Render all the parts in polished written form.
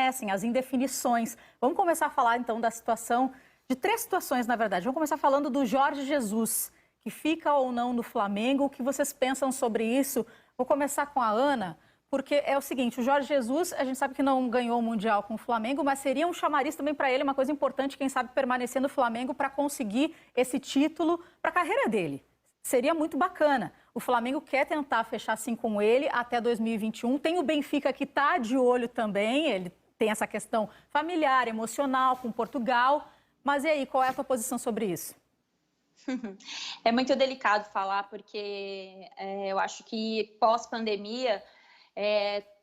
permanecem, as indefinições. Vamos começar a falar, então, da situação, de 3 situações, na verdade. Vamos começar falando do Jorge Jesus, que fica ou não no Flamengo. O que vocês pensam sobre isso? Vou começar com a Ana, porque é o seguinte, o Jorge Jesus, a gente sabe que não ganhou o Mundial com o Flamengo, mas seria um chamariz também para ele, uma coisa importante, quem sabe permanecer no Flamengo para conseguir esse título para a carreira dele. Seria muito bacana. O Flamengo quer tentar fechar assim com ele até 2021. Tem o Benfica que está de olho também, ele tem essa questão familiar, emocional com Portugal. Mas e aí, qual é a tua posição sobre isso? É muito delicado falar, porque eu acho que pós-pandemia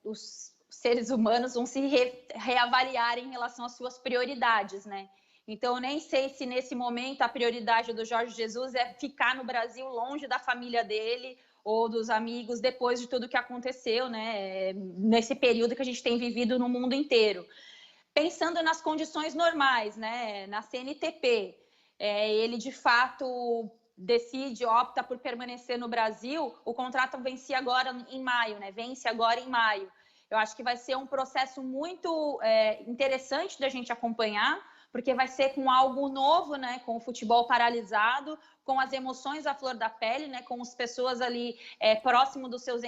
os seres humanos vão se reavaliar em relação às suas prioridades, né? Então, eu nem sei se nesse momento a prioridade do Jorge Jesus é ficar no Brasil longe da família dele ou dos amigos depois de tudo que aconteceu, né? Nesse período que a gente tem vivido no mundo inteiro. Pensando nas condições normais, né? Na CNTP, ele de fato decide, opta por permanecer no Brasil, o contrato vencia agora em maio, né? Vence agora em maio. Eu acho que vai ser um processo muito interessante da gente acompanhar, porque vai ser com algo novo, né? Com o futebol paralisado, com as emoções à flor da pele, né? Com as pessoas ali próximo dos seus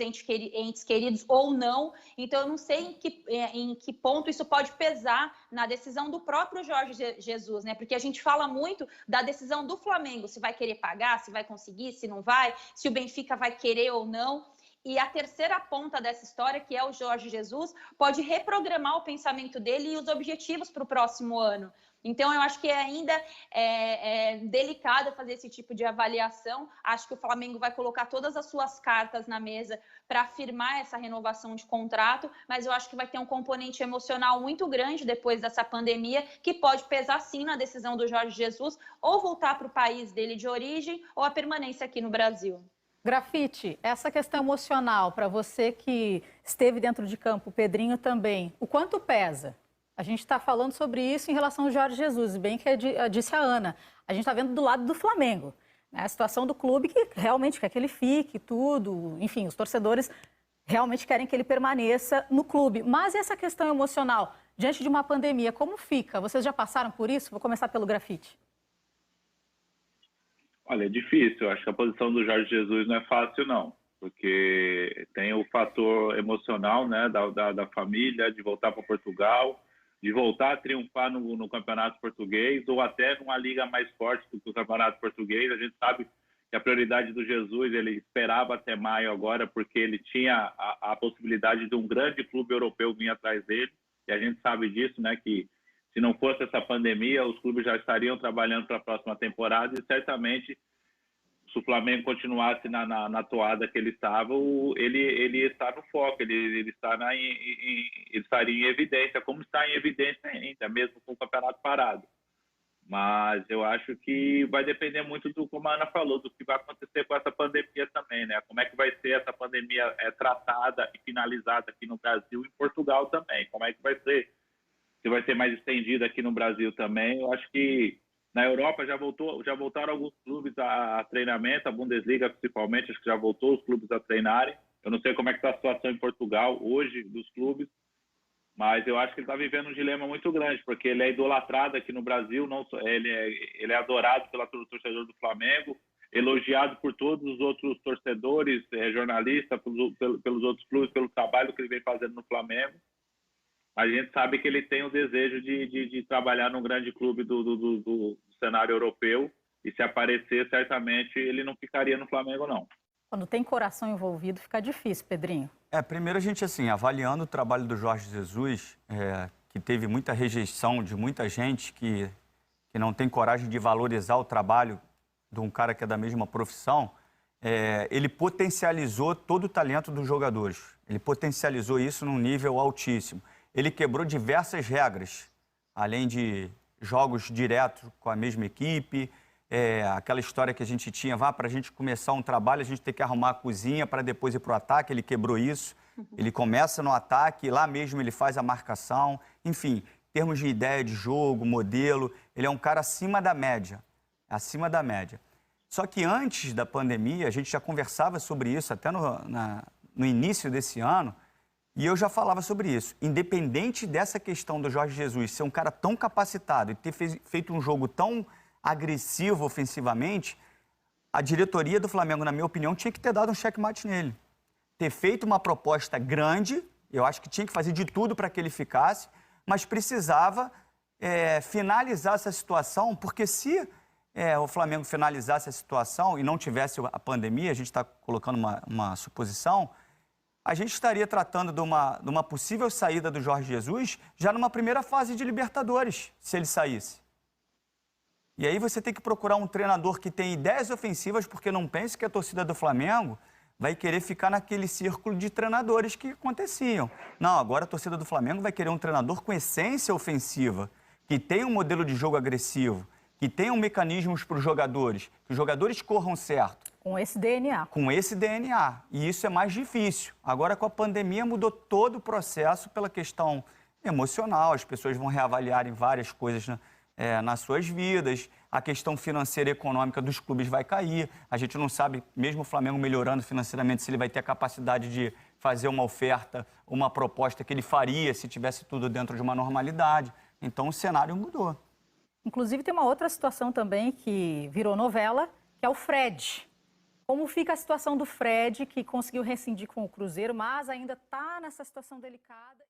entes queridos ou não. Então, eu não sei em que ponto isso pode pesar na decisão do próprio Jorge Jesus, né? Porque a gente fala muito da decisão do Flamengo, se vai querer pagar, se vai conseguir, se não vai, se o Benfica vai querer ou não. E a terceira ponta dessa história, que é o Jorge Jesus, pode reprogramar o pensamento dele e os objetivos para o próximo ano. Então, eu acho que ainda é delicado fazer esse tipo de avaliação. Acho que o Flamengo vai colocar todas as suas cartas na mesa para firmar essa renovação de contrato, mas eu acho que vai ter um componente emocional muito grande depois dessa pandemia, que pode pesar sim na decisão do Jorge Jesus, ou voltar para o país dele de origem, ou a permanência aqui no Brasil. Grafite, essa questão emocional, para você que esteve dentro de campo, o Pedrinho também, o quanto pesa? A gente está falando sobre isso em relação ao Jorge Jesus, bem que disse a Ana. A gente está vendo do lado do Flamengo, né? A situação do clube que realmente quer que ele fique, tudo. Enfim, os torcedores realmente querem que ele permaneça no clube. Mas essa questão emocional, diante de uma pandemia, como fica? Vocês já passaram por isso? Vou começar pelo Grafite. Olha, é difícil. Eu acho que a posição do Jorge Jesus não é fácil, não. Porque tem o fator emocional, né, da família, de voltar para Portugal, de voltar a triunfar no Campeonato Português, ou até numa liga mais forte do que o Campeonato Português. A gente sabe que a prioridade do Jesus, ele esperava até maio agora, porque ele tinha a possibilidade de um grande clube europeu vir atrás dele. E a gente sabe disso, né, que se não fosse essa pandemia, os clubes já estariam trabalhando para a próxima temporada e certamente, se o Flamengo continuasse na toada que ele estava, ele está no foco, ele estaria em evidência, como está em evidência ainda, mesmo com o campeonato parado. Mas eu acho que vai depender muito do, como a Ana falou, do que vai acontecer com essa pandemia também, né? Como é que vai ser essa pandemia tratada e finalizada aqui no Brasil e em Portugal também, como é que vai ser? Se vai ser mais estendido aqui no Brasil também. Eu acho que na Europa já voltaram alguns clubes a treinamento, a Bundesliga principalmente, acho que já voltou os clubes a treinarem. Eu não sei como é que está a situação em Portugal hoje dos clubes, mas eu acho que ele está vivendo um dilema muito grande, porque ele é idolatrado aqui no Brasil, ele é adorado pelo torcedor do Flamengo, elogiado por todos os outros torcedores, jornalistas, pelos outros clubes, pelo trabalho que ele vem fazendo no Flamengo. A gente sabe que ele tem o desejo de trabalhar num grande clube do cenário europeu, e se aparecer, certamente ele não ficaria no Flamengo, não. Quando tem coração envolvido, fica difícil, Pedrinho. Primeiro a gente, assim, avaliando o trabalho do Jorge Jesus, que teve muita rejeição de muita gente que não tem coragem de valorizar o trabalho de um cara que é da mesma profissão, ele potencializou todo o talento dos jogadores. Ele potencializou isso num nível altíssimo. Ele quebrou diversas regras, além de jogos diretos com a mesma equipe, aquela história que a gente tinha, para a gente começar um trabalho, a gente tem que arrumar a cozinha para depois ir para o ataque, ele quebrou isso. Ele começa no ataque, lá mesmo ele faz a marcação. Enfim, em termos de ideia de jogo, modelo, ele é um cara acima da média, Só que antes da pandemia, a gente já conversava sobre isso, até no início desse ano, E eu já falava sobre isso. Independente dessa questão do Jorge Jesus ser um cara tão capacitado e ter feito um jogo tão agressivo ofensivamente, a diretoria do Flamengo, na minha opinião, tinha que ter dado um checkmate nele. Ter feito uma proposta grande, eu acho que tinha que fazer de tudo para que ele ficasse, mas precisava finalizar essa situação, porque se o Flamengo finalizasse a situação e não tivesse a pandemia, a gente está colocando uma suposição, a gente estaria tratando de uma possível saída do Jorge Jesus já numa primeira fase de Libertadores, se ele saísse. E aí você tem que procurar um treinador que tem ideias ofensivas, porque não pense que a torcida do Flamengo vai querer ficar naquele círculo de treinadores que aconteciam. Não, agora a torcida do Flamengo vai querer um treinador com essência ofensiva, que tenha um modelo de jogo agressivo, que tenham mecanismos para os jogadores, que os jogadores corram certo. Com esse DNA. Com esse DNA. E isso é mais difícil. Agora, com a pandemia, mudou todo o processo pela questão emocional. As pessoas vão reavaliarem várias coisas nas suas vidas. A questão financeira e econômica dos clubes vai cair. A gente não sabe, mesmo o Flamengo melhorando financeiramente, se ele vai ter a capacidade de fazer uma oferta, uma proposta que ele faria se tivesse tudo dentro de uma normalidade. Então, o cenário mudou. Inclusive, tem uma outra situação também que virou novela, que é o Fred. Como fica a situação do Fred, que conseguiu rescindir com o Cruzeiro, mas ainda está nessa situação delicada?